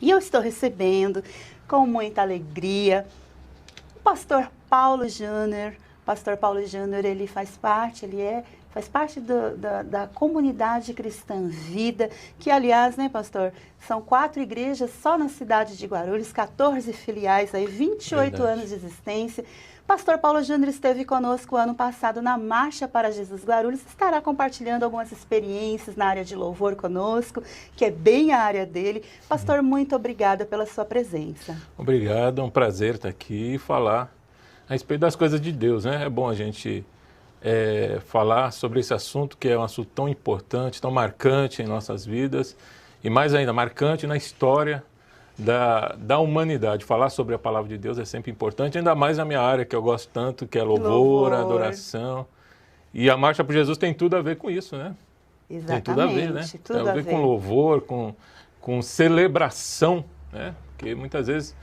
E eu estou recebendo com muita alegria o pastor Paulo Júnior. Pastor Paulo Júnior, ele faz parte da comunidade cristã Vida, que aliás, né, pastor, são 4 igrejas só na cidade de Guarulhos, 14 filiais, aí 28 Verdade. anos de existência. Pastor Paulo Júnior esteve conosco ano passado na Marcha para Jesus Guarulhos, estará compartilhando algumas experiências na área de louvor conosco, que é bem a área dele. Pastor, muito obrigada pela sua presença. Obrigado, é um prazer estar aqui e falar a respeito das coisas de Deus, né? É bom a gente falar sobre esse assunto, que é um assunto tão importante, tão marcante em nossas vidas, e mais ainda, marcante na história da humanidade. Falar sobre a palavra de Deus é sempre importante, ainda mais na minha área, que eu gosto tanto, que é louvor, adoração. E a Marcha por Jesus tem tudo a ver com isso, né? Exatamente, tem tudo a ver, né? Tudo tem a ver com louvor, com celebração, né? Porque muitas vezes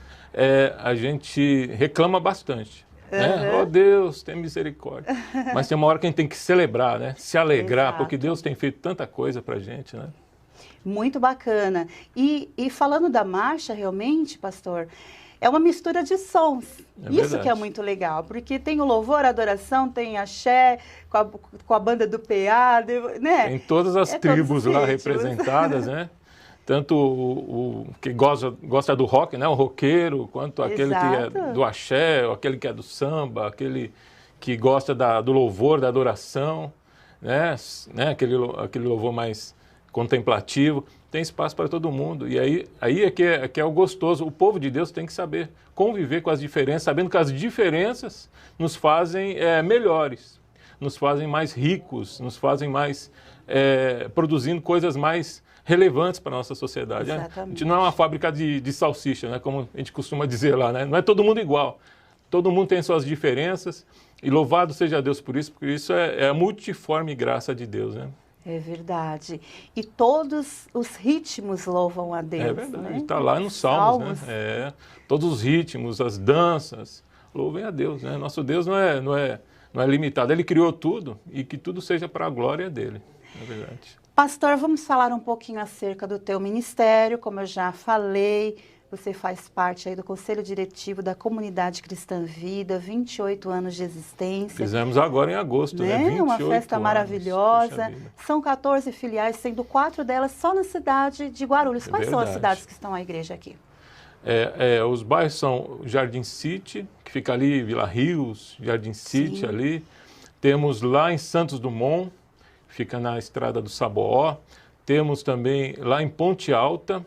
a gente reclama bastante. Né? Oh Deus, tem misericórdia. Mas tem uma hora que a gente tem que celebrar, né? Se alegrar, Exato. porque Deus tem feito tanta coisa pra gente, né? Muito bacana. E falando da marcha, realmente, pastor, é uma mistura de sons. Isso que é muito legal, porque tem o louvor, a adoração, tem axé, com a banda do PA, né? Tem todas as tribos lá representadas, né? Tanto o que gosta do rock, né? O roqueiro, quanto aquele que é do axé, aquele que é do samba, aquele que gosta do louvor, da adoração, né? Aquele louvor mais contemplativo. Tem espaço para todo mundo. E aí é que é o gostoso. O povo de Deus tem que saber conviver com as diferenças, sabendo que as diferenças nos fazem melhores, nos fazem mais ricos, nos fazem mais produzindo coisas mais relevantes para a nossa sociedade. Né? A gente não é uma fábrica de salsicha, né? Como a gente costuma dizer lá, né? Não é todo mundo igual. Todo mundo tem suas diferenças e louvado seja Deus por isso, porque isso é a multiforme graça de Deus, né? É verdade. E todos os ritmos louvam a Deus. É verdade, está né? lá nos Salmos. Né? Todos os ritmos, as danças, louvem a Deus. Né? Nosso Deus não é limitado, Ele criou tudo e que tudo seja para a glória dele, é verdade. Pastor, vamos falar um pouquinho acerca do teu ministério. Como eu já falei, você faz parte aí do Conselho Diretivo da Comunidade Cristã Vida, 28 anos de existência. Fizemos agora em agosto, né? 28 Uma festa anos. maravilhosa. São 14 filiais, sendo 4 delas só na cidade de Guarulhos. Quais são as cidades que estão à igreja aqui? Os bairros são Jardim City, que fica ali, Vila Rios, Jardim City ali. Temos lá em Santos Dumont, fica na estrada do Saboó. Temos também lá em Ponte Alta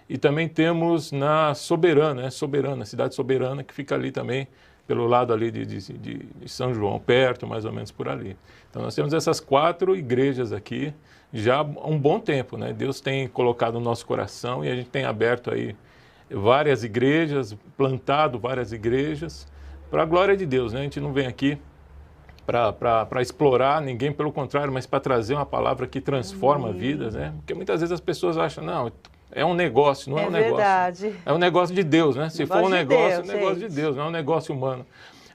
e também temos na Soberana, cidade Soberana, que fica ali também pelo lado ali de São João, perto, mais ou menos por ali. Então nós temos essas 4 igrejas aqui já há um bom tempo, né? Deus tem colocado no nosso coração e a gente tem aberto aí várias igrejas, plantado várias igrejas para a glória de Deus, né? A gente não vem aqui para explorar ninguém, pelo contrário, mas para trazer uma palavra que transforma vidas, né? Porque muitas vezes as pessoas acham, não, é um negócio, não é um negócio. Verdade. É um negócio de Deus, né? Se for um negócio, é um negócio de Deus, não é um negócio humano.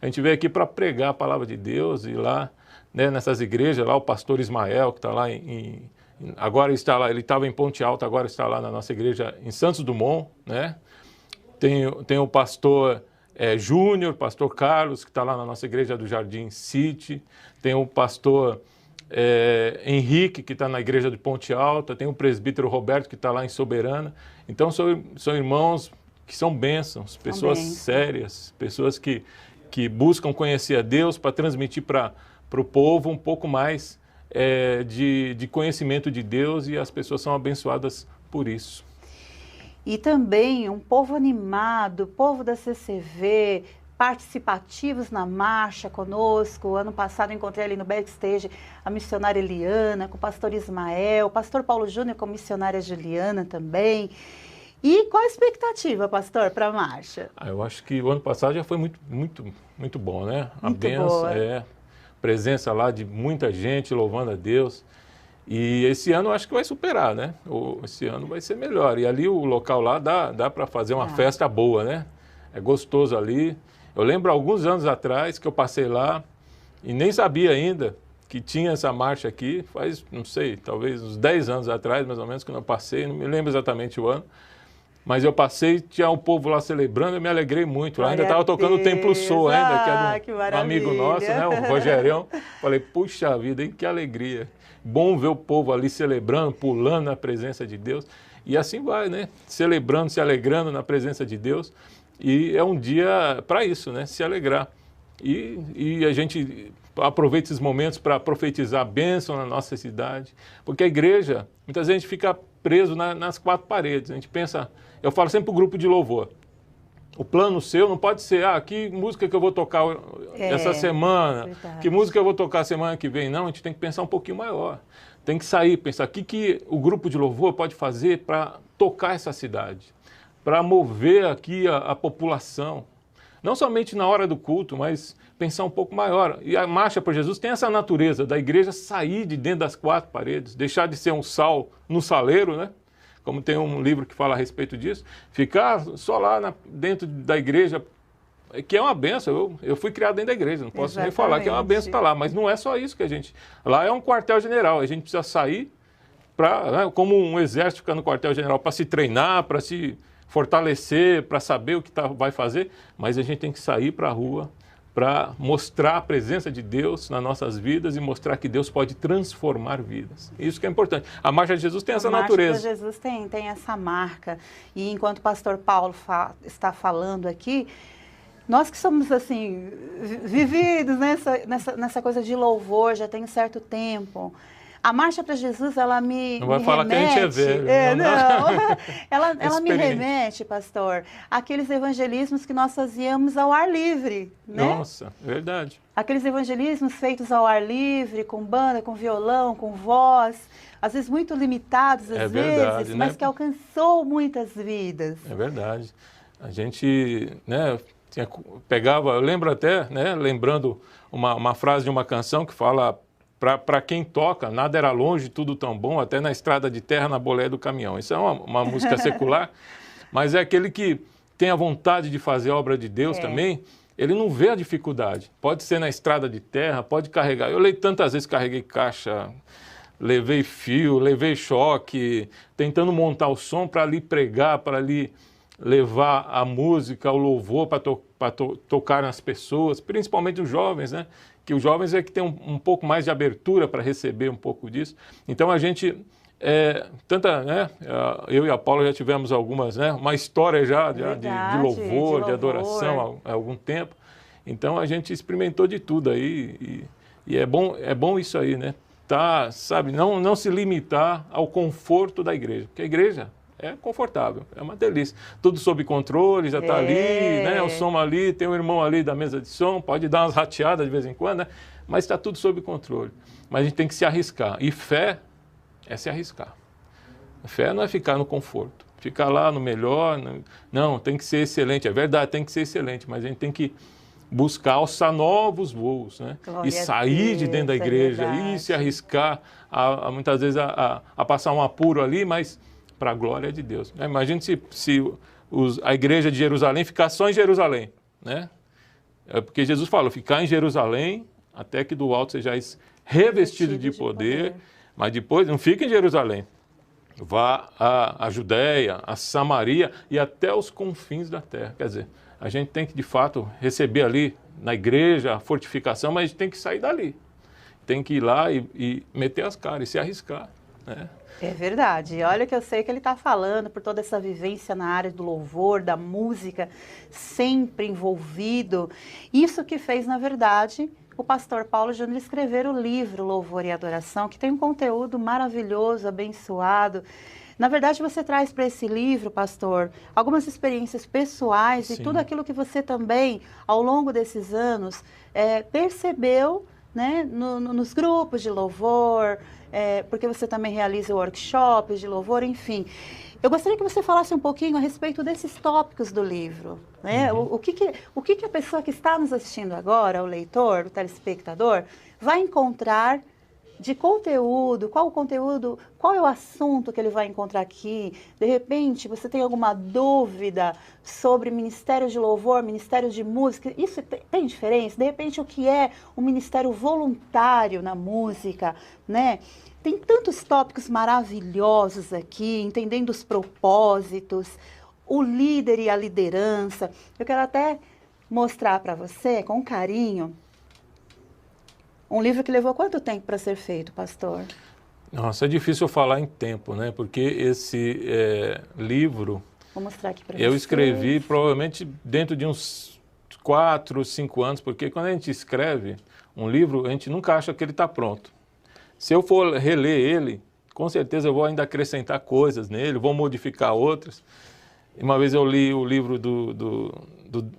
A gente veio aqui para pregar a palavra de Deus e lá, né, nessas igrejas, lá o pastor Ismael, que está lá agora está lá, ele estava em Ponte Alta, agora está lá na nossa igreja em Santos Dumont, né? Tem o pastor Júnior, pastor Carlos, que está lá na nossa igreja do Jardim City, tem o pastor Henrique, que está na igreja de Ponte Alta, tem o presbítero Roberto, que está lá em Soberana. Então são irmãos que são bênçãos, pessoas sérias, pessoas que buscam conhecer a Deus para transmitir para o povo um pouco mais de conhecimento de Deus, e as pessoas são abençoadas por isso. E também um povo animado, povo da CCV, participativos na marcha conosco. Ano passado encontrei ali no backstage a missionária Eliana, com o pastor Ismael, o pastor Paulo Júnior com a missionária Juliana também. E qual a expectativa, pastor, para a marcha? Eu acho que o ano passado já foi muito bom, né? A bênção, presença lá de muita gente louvando a Deus. E esse ano eu acho que vai superar, né? Esse ano vai ser melhor. E ali o local lá dá para fazer uma festa boa, né? É gostoso ali. Eu lembro alguns anos atrás que eu passei lá e nem sabia ainda que tinha essa marcha aqui. Faz, não sei, talvez uns 10 anos atrás, mais ou menos, que eu passei. Não me lembro exatamente o ano. Mas eu passei, tinha o povo lá celebrando, eu me alegrei muito. Lá ainda estava tocando o Templo Soul, ainda, que é de um amigo nosso, né, o Rogerão. Falei, puxa vida, hein, que alegria. Bom ver o povo ali celebrando, pulando na presença de Deus. E assim vai, né? Celebrando, se alegrando na presença de Deus. E é um dia para isso, né? Se alegrar. E a gente aproveita esses momentos para profetizar a bênção na nossa cidade. Porque a igreja, muitas vezes a gente fica preso nas quatro paredes. A gente pensa, eu falo sempre para o grupo de louvor, o plano seu não pode ser, que música que eu vou tocar essa semana, verdade. Que música eu vou tocar semana que vem. Não, a gente tem que pensar um pouquinho maior. Tem que sair, pensar o que o grupo de louvor pode fazer para tocar essa cidade, para mover aqui a população. Não somente na hora do culto, mas pensar um pouco maior. E a Marcha por Jesus tem essa natureza da igreja sair de dentro das quatro paredes, deixar de ser um sal no saleiro, né? Como tem um livro que fala a respeito disso, ficar só lá dentro da igreja, que é uma benção. Eu fui criado dentro da igreja, não posso nem falar que é uma benção estar lá, mas não é só isso que a gente... Lá é um quartel-general, a gente precisa sair, né, como um exército fica no quartel-general, para se treinar, para se fortalecer, para saber o que vai fazer, mas a gente tem que sair para a rua, para mostrar a presença de Deus nas nossas vidas e mostrar que Deus pode transformar vidas. Isso que é importante. A Marcha de Jesus tem essa natureza. A Marcha de Jesus tem essa marca. E enquanto o pastor Paulo está falando aqui, nós que somos assim, vividos nessa coisa de louvor, já tem um certo tempo... A Marcha para Jesus, ela me Não vai me falar remete, que a gente é velho. Ela me remete, pastor, àqueles evangelismos que nós fazíamos ao ar livre, né? Nossa, verdade. Aqueles evangelismos feitos ao ar livre, com banda, com violão, com voz, às vezes muito limitados, às vezes, mas né? Que alcançou muitas vidas. É verdade. A gente, né, pegava, eu lembro até, né, lembrando uma frase de uma canção que fala... Para quem toca, nada era longe, tudo tão bom, até na estrada de terra, na boleia do caminhão. Isso é uma música secular, mas é aquele que tem a vontade de fazer a obra de Deus também, ele não vê a dificuldade. Pode ser na estrada de terra, pode carregar. Eu tantas vezes carreguei caixa, levei fio, levei choque, tentando montar o som para ali pregar, para ali levar a música, o louvor para tocar nas pessoas, principalmente os jovens, né? Que os jovens é que tem um pouco mais de abertura para receber um pouco disso. Então a gente, né, eu e a Paula já tivemos algumas, né, uma história já de louvor, de adoração há algum tempo. Então a gente experimentou de tudo aí e é bom isso aí, né? Tá, sabe, não se limitar ao conforto da igreja, porque a igreja é confortável, é uma delícia. Tudo sob controle, já está ali, né? O som ali, tem um irmão ali da mesa de som, pode dar umas rateadas de vez em quando, né? Mas está tudo sob controle. Mas a gente tem que se arriscar. E fé é se arriscar. Fé não é ficar no conforto, ficar lá no melhor. Não, tem que ser excelente. É verdade, tem que ser excelente, mas a gente tem que buscar alçar novos voos, né? E sair de dentro da igreja e se arriscar, muitas vezes, a passar um apuro ali, mas... para a glória de Deus. Imagine se a igreja de Jerusalém ficasse só em Jerusalém, né? É porque Jesus falou, ficar em Jerusalém até que do alto sejais revestido de poder, mas depois não fica em Jerusalém. Vá à Judéia, a Samaria e até os confins da terra. Quer dizer, a gente tem que, de fato, receber ali na igreja a fortificação, mas a gente tem que sair dali. Tem que ir lá e meter as caras e se arriscar, né? É verdade. Olha que eu sei que ele está falando por toda essa vivência na área do louvor, da música, sempre envolvido. Isso que fez, na verdade, o pastor Paulo Júnior escrever o livro Louvor e Adoração, que tem um conteúdo maravilhoso, abençoado. Na verdade, você traz para esse livro, pastor, algumas experiências pessoais e tudo aquilo que você também, ao longo desses anos, percebeu, né, nos grupos de louvor, porque você também realiza workshops de louvor, enfim. Eu gostaria que você falasse um pouquinho a respeito desses tópicos do livro, né? O que a pessoa que está nos assistindo agora, o leitor, o telespectador, vai encontrar de conteúdo, qual é o assunto que ele vai encontrar aqui. De repente, você tem alguma dúvida sobre ministério de louvor, ministério de música, isso tem diferença? De repente, o que é um ministério voluntário na música, né? Tem tantos tópicos maravilhosos aqui, entendendo os propósitos. o líder e a liderança. Eu quero até mostrar para você, com carinho, um livro que levou quanto tempo para ser feito, pastor? Nossa, é difícil falar em tempo, né? Porque esse livro, vou mostrar aqui para eu vocês. escrevi provavelmente dentro de uns 4, 5 anos, porque quando a gente escreve um livro, a gente nunca acha que ele está pronto. Se eu for reler ele, com certeza eu vou ainda acrescentar coisas nele, vou modificar outras. Uma vez eu li o livro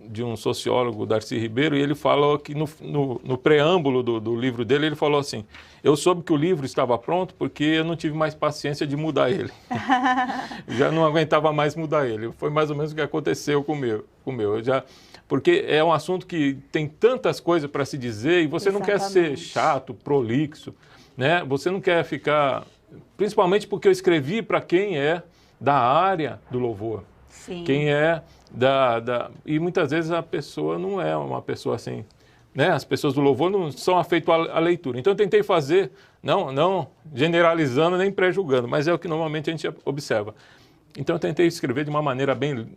de um sociólogo, Darcy Ribeiro, e ele falou que no preâmbulo do livro dele, ele falou assim: eu soube que o livro estava pronto porque eu não tive mais paciência de mudar ele. Já não aguentava mais mudar ele. Foi mais ou menos o que aconteceu com o meu. Porque é um assunto que tem tantas coisas para se dizer e você não quer ser chato, prolixo, né? Você não quer ficar... Principalmente porque eu escrevi para quem é da área do louvor. Sim. Quem é E muitas vezes a pessoa não é uma pessoa assim, né? As pessoas do louvor não são afeitas à leitura. Então eu tentei fazer, não generalizando nem pré-julgando, mas é o que normalmente a gente observa. Então eu tentei escrever de uma maneira bem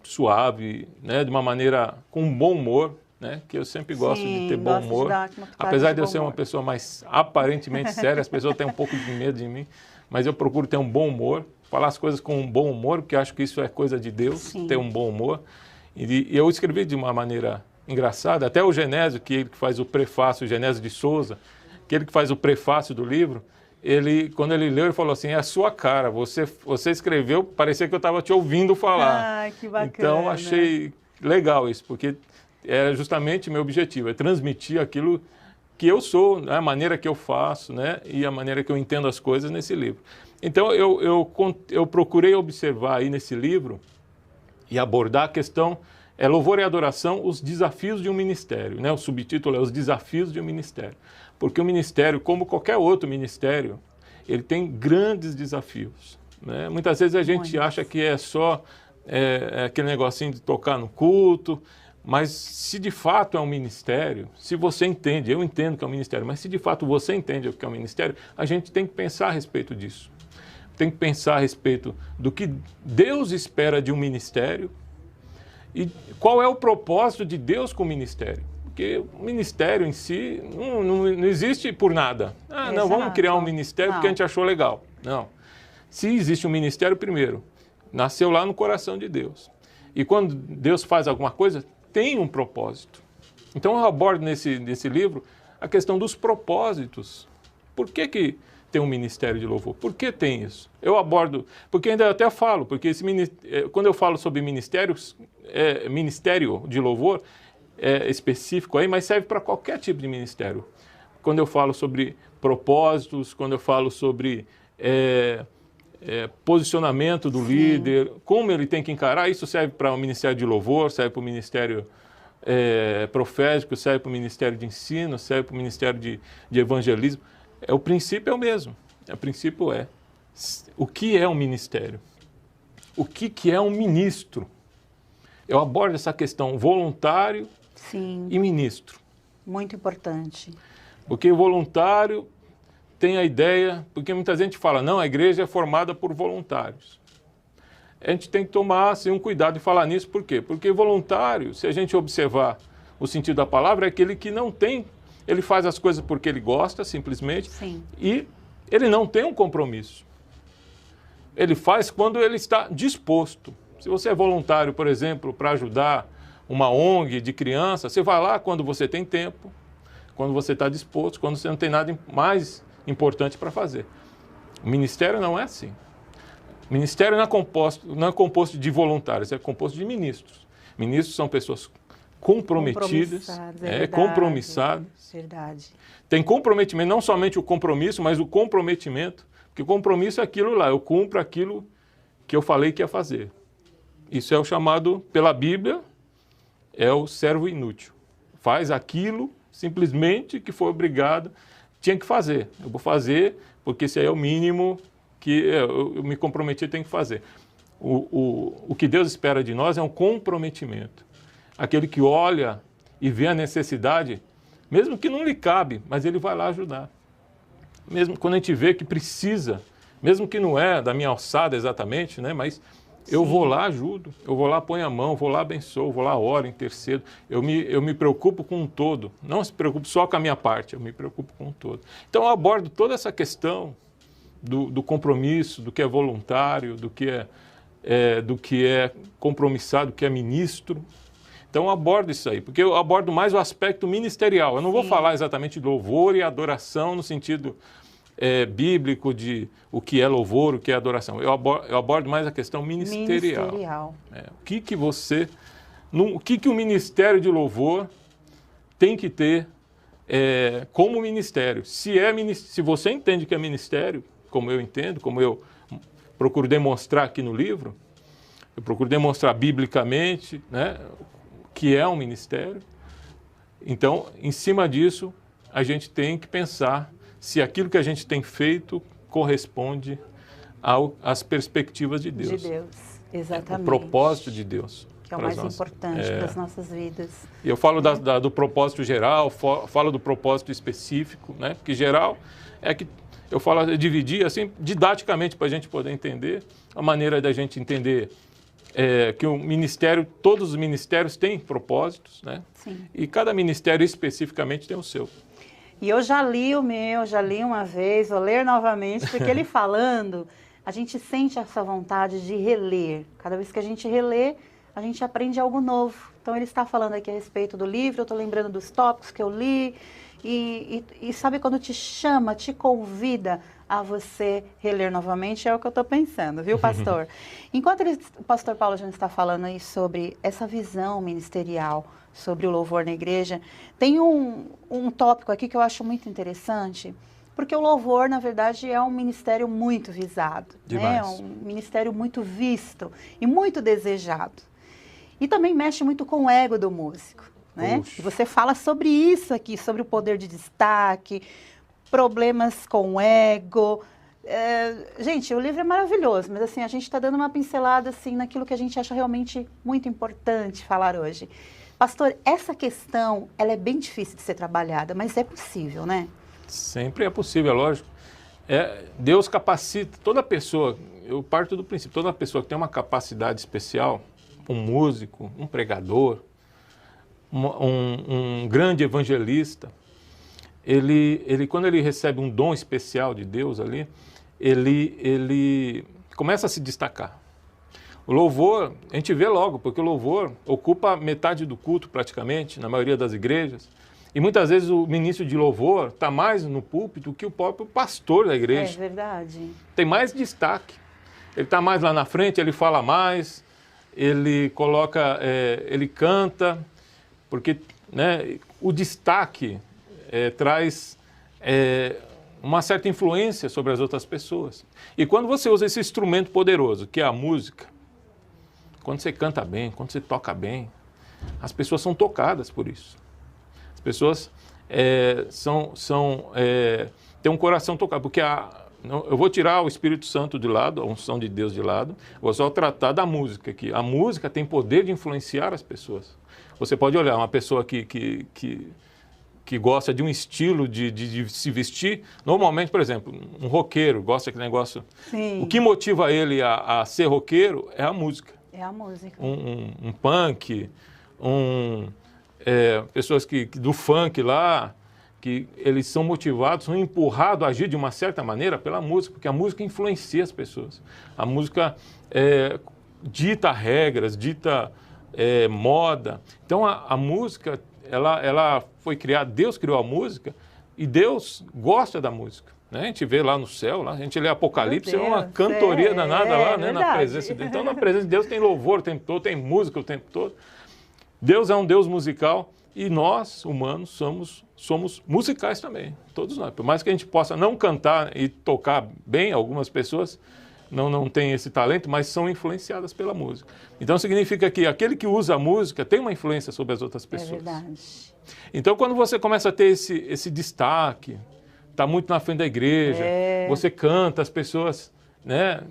suave, né? De uma maneira com um bom humor, né? Que eu sempre gosto de ter bom humor. Apesar de eu ser uma pessoa mais aparentemente séria, as pessoas têm um pouco de medo de mim, mas eu procuro ter um bom humor. Falar as coisas com um bom humor, porque acho que isso é coisa de Deus, sim, ter um bom humor. E eu escrevi de uma maneira engraçada, até o Genésio, que ele que faz o prefácio, o Genésio de Souza, que ele que faz o prefácio do livro, quando ele leu, ele falou assim: é a sua cara, você escreveu, parecia que eu estava te ouvindo falar. Ah, que bacana. Então, achei legal isso, porque é justamente meu objetivo, é transmitir aquilo que eu sou, né, a maneira que eu faço, né, e a maneira que eu entendo as coisas nesse livro. Então, eu procurei observar aí nesse livro e abordar a questão, louvor e adoração, os desafios de um ministério, né? O subtítulo é Os Desafios de um Ministério. Porque o ministério, como qualquer outro ministério, ele tem grandes desafios, né? Muitas vezes a gente acha que é só aquele negocinho de tocar no culto, mas se de fato é um ministério, se você entende, eu entendo que é um ministério, mas se de fato você entende o que é um ministério, a gente tem que pensar a respeito disso. Tem que pensar a respeito do que Deus espera de um ministério e qual é o propósito de Deus com o ministério. Porque o ministério em si não existe por nada. Não, vamos criar um ministério porque a gente achou legal. Não. Se existe um ministério, primeiro, nasceu lá no coração de Deus. E quando Deus faz alguma coisa, tem um propósito. Então eu abordo nesse livro a questão dos propósitos. Por que tem um ministério de louvor? Por que tem isso? Eu abordo, porque ainda até falo, porque quando eu falo sobre ministério de louvor específico aí, mas serve para qualquer tipo de ministério. Quando eu falo sobre propósitos, quando eu falo sobre posicionamento do líder, como ele tem que encarar, isso serve para o ministério de louvor, serve para o ministério profético, serve para o ministério de ensino, serve para o ministério de evangelismo. O princípio é o mesmo. O princípio é o que é um ministério? O que é um ministro? Eu abordo essa questão voluntário, sim, e ministro. Muito importante. Porque o voluntário tem a ideia, porque muita gente fala, não, a igreja é formada por voluntários. A gente tem que tomar assim, um cuidado de falar nisso, por quê? Porque voluntário, se a gente observar o sentido da palavra, é aquele que não tem... Ele faz as coisas porque ele gosta, simplesmente, sim, e ele não tem um compromisso. Ele faz quando ele está disposto. Se você é voluntário, por exemplo, para ajudar uma ONG de criança, você vai lá quando você tem tempo, quando você está disposto, quando você não tem nada mais importante para fazer. O ministério não é assim. O ministério não é composto de voluntários, é composto de ministros. Ministros são pessoas comprometidas, compromissadas. Verdade. Tem comprometimento, não somente o compromisso, mas o comprometimento, porque o compromisso é aquilo lá, eu cumpro aquilo que eu falei que ia fazer. Isso é o chamado, pela Bíblia, é o servo inútil. Faz aquilo simplesmente que foi obrigado, tinha que fazer. Eu vou fazer porque esse aí é o mínimo que eu me comprometi, tenho que fazer. O que Deus espera de nós é um comprometimento. Aquele que olha e vê a necessidade, mesmo que não lhe cabe, mas ele vai lá ajudar. Mesmo quando a gente vê que precisa, mesmo que não é da minha alçada exatamente, né, mas Eu vou lá, ajudo, eu vou lá, ponho a mão, vou lá, abençoo, vou lá, oro, intercedo. Eu me preocupo com um todo, não se preocupo só com a minha parte, eu me preocupo com um todo. Então, eu abordo toda essa questão do compromisso, do que é voluntário, do que é compromissado, do que é ministro. Então, eu abordo isso aí, porque eu abordo mais o aspecto ministerial. Eu não vou falar exatamente de louvor e adoração no sentido bíblico de o que é louvor, o que é adoração. Eu abordo mais a questão ministerial. O que o ministério de louvor tem que ter como ministério? Se você entende que é ministério, como eu entendo, como eu procuro demonstrar aqui no livro, eu procuro demonstrar biblicamente, né, que é um ministério. Então, em cima disso, a gente tem que pensar se aquilo que a gente tem feito corresponde às perspectivas de Deus. De Deus, exatamente. O propósito de Deus. Que é o mais importante para as nossas vidas. E eu falo do propósito geral, falo do propósito específico, né? Porque geral é que eu falo, dividir assim, didaticamente para a gente poder entender, a maneira da gente entender que o ministério, todos os ministérios têm propósitos, né? Sim. E cada ministério especificamente tem o seu. E eu já li o meu, já li uma vez, vou ler novamente, porque ele falando, a gente sente essa vontade de reler. Cada vez que a gente relê, a gente aprende algo novo. Então ele está falando aqui a respeito do livro, eu estou lembrando dos tópicos que eu li, e sabe quando te chama, te convida a você reler novamente, é o que eu estou pensando, viu, pastor? Enquanto o pastor Paulo já está falando aí sobre essa visão ministerial, sobre o louvor na igreja, tem um tópico aqui que eu acho muito interessante, porque o louvor, na verdade, é um ministério muito visado, né? É um ministério muito visto e muito desejado. E também mexe muito com o ego do músico, né? E você fala sobre isso aqui, sobre o poder de destaque, problemas com o ego. Gente, o livro é maravilhoso, mas assim, a gente está dando uma pincelada assim, naquilo que a gente acha realmente muito importante falar hoje. Pastor, essa questão, ela é bem difícil de ser trabalhada, mas é possível, né? Sempre é possível, é lógico. Deus capacita toda pessoa, eu parto do princípio, toda pessoa que tem uma capacidade especial, um músico, um pregador, um grande evangelista, ele quando ele recebe um dom especial de Deus ali, ele começa a se destacar. O louvor, a gente vê logo, porque o louvor ocupa metade do culto praticamente, na maioria das igrejas. E muitas vezes o ministro de louvor está mais no púlpito que o próprio pastor da igreja. É verdade. Tem mais destaque. Ele está mais lá na frente, ele fala mais, ele coloca, ele canta, porque, né, o destaque traz uma certa influência sobre as outras pessoas. E quando você usa esse instrumento poderoso, que é a música, quando você canta bem, quando você toca bem, as pessoas são tocadas por isso. As pessoas têm um coração tocado, porque eu vou tirar o Espírito Santo de lado, a unção de Deus de lado, vou só tratar da música aqui. A música tem poder de influenciar as pessoas. Você pode olhar uma pessoa que gosta de um estilo de se vestir, normalmente, por exemplo, um roqueiro gosta daquele negócio. Sim. O que motiva ele a ser roqueiro é a música. É a música. Um punk, pessoas do funk lá, que eles são motivados, são empurrados a agir de uma certa maneira pela música, porque a música influencia as pessoas. A música dita regras, dita moda. Então a música, ela foi criada, Deus criou a música e Deus gosta da música. Né? A gente vê lá no céu, lá, a gente lê Apocalipse, é uma cantoria danada lá, né, na presença de Deus. Então, na presença de Deus tem louvor o tempo todo, tem música o tempo todo. Deus é um Deus musical e nós, humanos, somos musicais também, todos nós. Por mais que a gente possa não cantar e tocar bem, algumas pessoas não têm esse talento, mas são influenciadas pela música. Então, significa que aquele que usa a música tem uma influência sobre as outras pessoas. É verdade. Então, quando você começa a ter esse destaque, está muito na frente da igreja, você canta, as pessoas, né,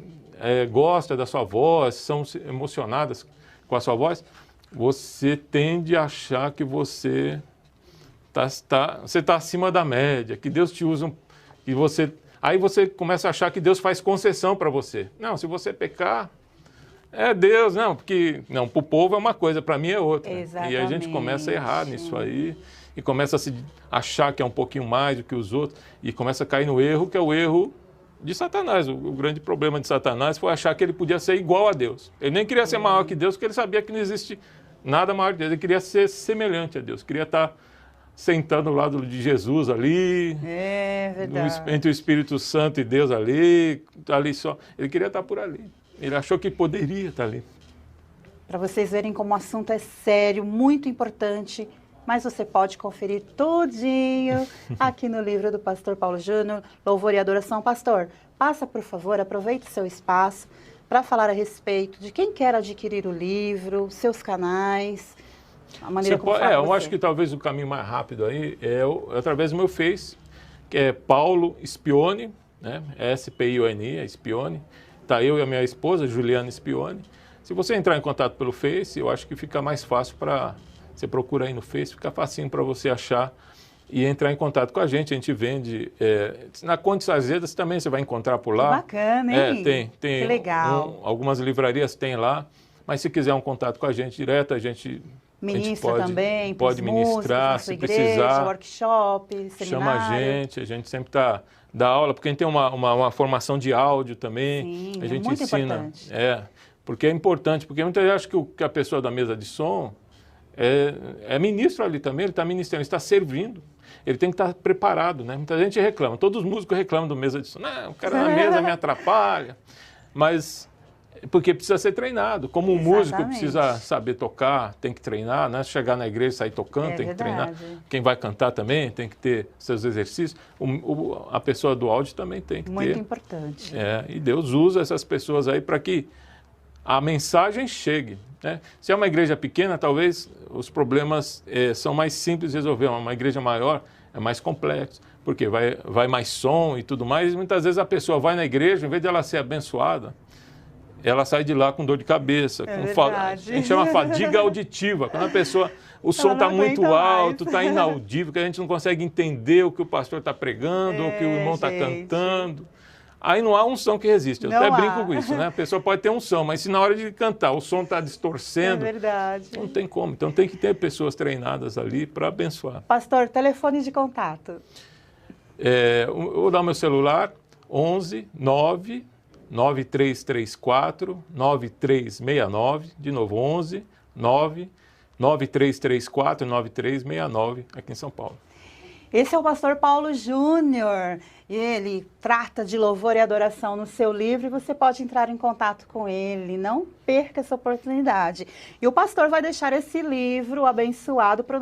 gostam da sua voz, são emocionadas com a sua voz, você tende a achar que você está acima da média, que Deus te usa, aí você começa a achar que Deus faz concessão para você. Não, se você pecar, é Deus, não, porque não, para o povo é uma coisa, para mim é outra. Exatamente. E a gente começa a errar nisso aí e começa a se achar que é um pouquinho mais do que os outros e começa a cair no erro, que é o erro de Satanás. O grande problema de Satanás foi achar que ele podia ser igual a Deus. Ele nem queria ser maior que Deus, porque ele sabia que não existe nada maior que Deus. Ele queria ser semelhante a Deus, queria estar sentando ao lado de Jesus ali, verdade. entre o Espírito Santo e Deus ali só. Ele queria estar por ali. Ele achou que poderia estar ali. Para vocês verem como o assunto é sério, muito importante, mas você pode conferir tudinho aqui no livro do pastor Paulo Júnior, Louvor e Adoração. Pastor, passa, por favor, aproveite o seu espaço para falar a respeito de quem quer adquirir o livro, seus canais, a maneira como fala eu acho que talvez o caminho mais rápido aí é através do meu Face, que é Paulo Spione, né? S-P-I-O-N-I, Spione. Está eu e a minha esposa, Juliana Spione. Se você entrar em contato pelo Face, eu acho que fica mais fácil para... Você procura aí no Face, fica facinho para você achar e entrar em contato com a gente. A gente vende... na Conde Azedas também você vai encontrar por lá. Que bacana, hein? Tem. Que legal. Algumas livrarias tem lá. Mas se quiser um contato com a gente direto, a gente ministra também, pode ministrar, se igreja, precisar. Workshop, seminário. Chama a gente sempre está... dá aula, porque a gente tem uma formação de áudio também. Sim, a gente muito ensina. Importante. Porque é importante, porque muita gente acha que a pessoa da mesa de som é ministro ali também, ele está ministrando, ele está servindo. Ele tem que estar preparado, né? Muita gente reclama, todos os músicos reclamam do mesa de som. Não, o cara na mesa me atrapalha. Mas porque precisa ser treinado. Como um músico precisa saber tocar, tem que treinar, né? Chegar na igreja, sair tocando, tem que treinar. Quem vai cantar também tem que ter seus exercícios. A pessoa do áudio também tem que ter. Muito importante. E Deus usa essas pessoas aí para que a mensagem chegue, né? Se é uma igreja pequena, talvez os problemas são mais simples de resolver. Uma igreja maior é mais complexo, porque vai mais som e tudo mais. E muitas vezes a pessoa vai na igreja, em vez de ela ser abençoada, ela sai de lá com dor de cabeça, a gente chama fadiga auditiva, quando a pessoa, o som está muito alto, está inaudível, que a gente não consegue entender o que o pastor está pregando, ou o que o irmão está cantando. Aí não há um som que resiste, eu até brinco com isso, né? A pessoa pode ter um som, mas se na hora de cantar o som está distorcendo, não tem como. Então tem que ter pessoas treinadas ali para abençoar. Pastor, telefone de contato. Eu vou dar meu celular, 11 9 9334 9369, de novo 11 9 9334 9369, aqui em São Paulo. Esse é o pastor Paulo Júnior e ele trata de louvor e adoração no seu livro e você pode entrar em contato com ele, não perca essa oportunidade. E o pastor vai deixar esse livro abençoado para